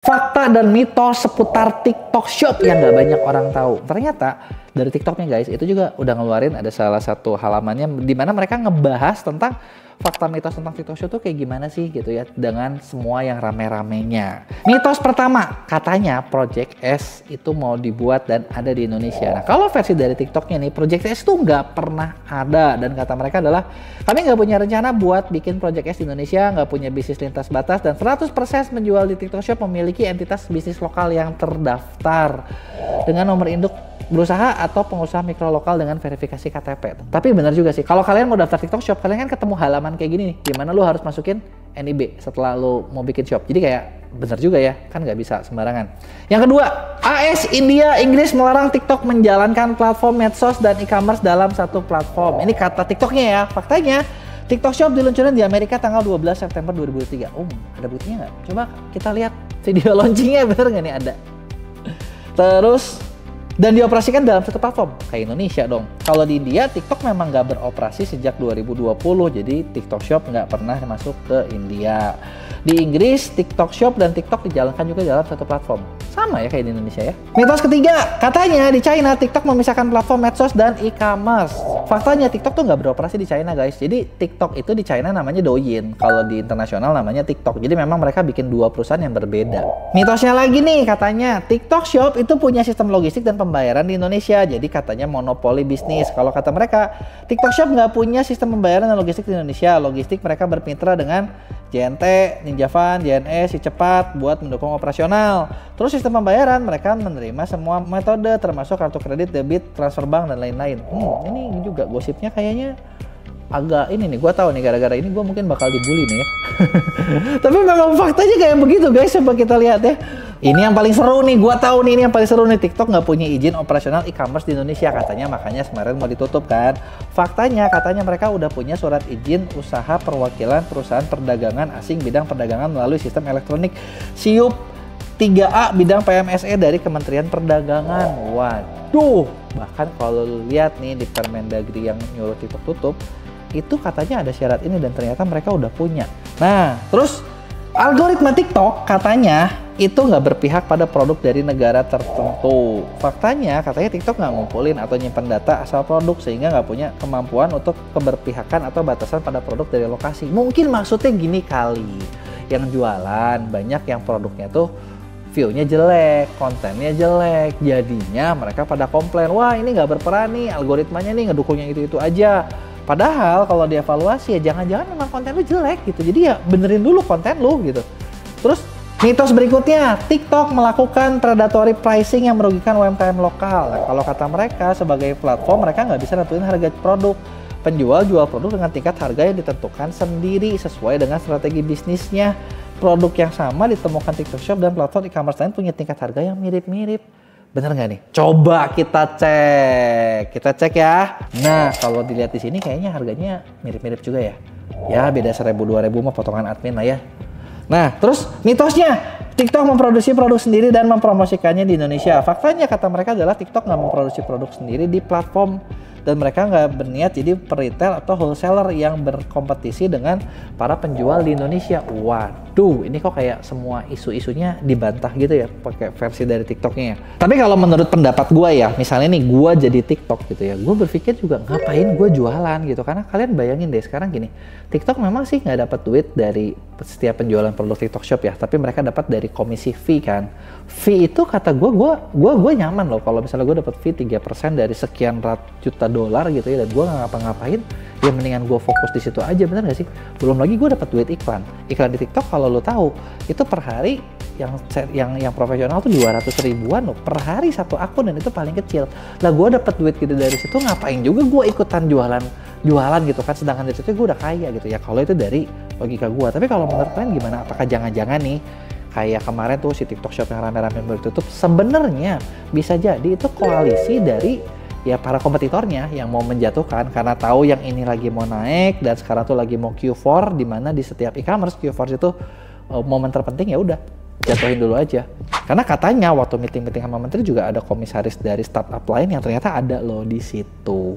Fakta dan mitos seputar TikTok Shop yang nggak banyak orang tahu. Ternyata dari TikToknya guys, itu juga udah ngeluarin ada salah satu halamannya di mana mereka ngebahas tentang fakta mitos tentang TikTok Shop tuh kayak gimana sih gitu ya, dengan semua yang rame-ramenya. Mitos pertama, katanya Project S itu mau dibuat dan ada di Indonesia. Nah kalau versi dari TikToknya nih, Project S tuh nggak pernah ada, dan kata mereka adalah kami nggak punya rencana buat bikin Project S di Indonesia, nggak punya bisnis lintas batas, dan 100% menjual di TikTok Shop memiliki entitas bisnis lokal yang terdaftar dengan nomor induk berusaha atau pengusaha mikro lokal dengan verifikasi KTP. Tapi benar juga sih, kalau kalian mau daftar TikTok Shop, kalian kan ketemu halaman kayak gini nih, dimana lu harus masukin NIB setelah lu mau bikin shop. Jadi kayak benar juga ya, kan nggak bisa sembarangan. Yang kedua, AS, India, Inggris melarang TikTok menjalankan platform medsos dan e-commerce dalam satu platform. Ini kata TikToknya ya. Faktanya, TikTok Shop diluncurkan di Amerika tanggal 12 September 2023. Ada buktinya nggak? Coba kita lihat video launchingnya, bener nggak nih ada? Terus, dan dioperasikan dalam satu platform, kayak Indonesia dong. Kalau di India, TikTok memang nggak beroperasi sejak 2020, jadi TikTok Shop nggak pernah masuk ke India. Di Inggris, TikTok Shop dan TikTok dijalankan juga dalam satu platform. Sama ya kayak di Indonesia ya. Mitos ketiga, katanya di China TikTok memisahkan platform medsos dan e-commerce. Faktanya TikTok tuh nggak beroperasi di China guys. Jadi TikTok itu di China namanya Douyin, kalau di internasional namanya TikTok. Jadi memang mereka bikin dua perusahaan yang berbeda. Mitosnya lagi nih, katanya TikTok Shop itu punya sistem logistik dan pembayaran di Indonesia. Jadi katanya monopoli bisnis. Kalau kata mereka, TikTok Shop nggak punya sistem pembayaran dan logistik di Indonesia. Logistik mereka bermitra dengan JNT, Ninjavan, JNE, Si Cepat buat mendukung operasional. Terus sistem pembayaran mereka menerima semua metode termasuk kartu kredit, debit, transfer bank dan lain-lain. Ini juga gosipnya kayaknya agak ini nih, gue tahu nih gara-gara ini gue mungkin bakal dibully nih ya. Tapi memang faktanya kayak begitu guys, coba kita lihat ya. Ini yang paling seru nih, gue tahu nih ini yang paling seru nih. TikTok nggak punya izin operasional e-commerce di Indonesia katanya, makanya kemarin mau ditutup kan. Faktanya katanya mereka udah punya surat izin usaha perwakilan perusahaan perdagangan asing bidang perdagangan melalui sistem elektronik SIUP 3A bidang PMSE dari Kementerian Perdagangan. Waduh, bahkan kalau lu lihat nih di Permendagri yang nyuruh TikTok tutup, itu katanya ada syarat ini dan ternyata mereka udah punya. Nah, terus algoritma TikTok katanya itu nggak berpihak pada produk dari negara tertentu. Faktanya katanya TikTok nggak ngumpulin atau nyimpan data asal produk sehingga nggak punya kemampuan untuk keberpihakan atau batasan pada produk dari lokasi. Mungkin maksudnya gini kali, yang jualan banyak yang produknya tuh view-nya jelek, kontennya jelek, jadinya mereka pada komplain, wah ini nggak berperan nih, algoritmanya nih ngedukungnya itu aja. Padahal kalau dievaluasi ya jangan-jangan memang konten lu jelek gitu, jadi ya benerin dulu konten lu gitu. Terus mitos berikutnya, TikTok melakukan predatory pricing yang merugikan UMKM lokal. Nah, kalau kata mereka sebagai platform mereka nggak bisa nentuin harga produk. Penjual jual produk dengan tingkat harga yang ditentukan sendiri sesuai dengan strategi bisnisnya. Produk yang sama ditemukan TikTok Shop dan platform e-commerce lain punya tingkat harga yang mirip-mirip. Bener nggak nih? Coba kita cek ya. Nah kalau dilihat di sini kayaknya harganya mirip-mirip juga ya. Ya beda 1.000-2.000 mah potongan admin lah ya. Nah terus mitosnya, TikTok memproduksi produk sendiri dan mempromosikannya di Indonesia. Faktanya kata mereka adalah TikTok nggak memproduksi produk sendiri di platform dan mereka nggak berniat jadi retail atau wholesaler yang berkompetisi dengan para penjual di Indonesia. Waduh, ini kok kayak semua isu-isunya dibantah gitu ya pakai versi dari TikToknya ya. Tapi kalau menurut pendapat gue ya, misalnya nih gue jadi TikTok gitu ya, gue berpikir juga ngapain gue jualan gitu, karena kalian bayangin deh sekarang gini, TikTok memang sih nggak dapat duit dari setiap penjualan produk TikTok Shop ya, tapi mereka dapat dari komisi fee kan. Fee itu kata gue nyaman loh kalau misalnya gue dapat fee 3% dari sekian juta dolar gitu ya, dan gue nggak ngapa-ngapain, ya mendingan gue fokus di situ aja, bener gak sih? Belum lagi gue dapat duit iklan di TikTok. Kalau lo tahu itu per hari yang profesional tuh 200 ribuan loh per hari satu akun, dan itu paling kecil. Lah gue dapat duit gitu dari situ, ngapain juga gue ikutan jualan gitu kan, sedangkan dari situ gue udah kaya gitu ya, kalau itu dari logika gue. Tapi kalau menurut kalian gimana? Apakah jangan-jangan nih kayak kemarin tuh si TikTok Shop yang rame-rame baru tutup, sebenarnya bisa jadi itu koalisi dari ya para kompetitornya yang mau menjatuhkan, karena tahu yang ini lagi mau naik dan sekarang tuh lagi mau Q4, di mana di setiap e-commerce Q4 itu momen terpenting, ya udah jatuhin dulu aja. Karena katanya waktu meeting sama menteri juga ada komisaris dari startup lain yang ternyata ada loh di situ.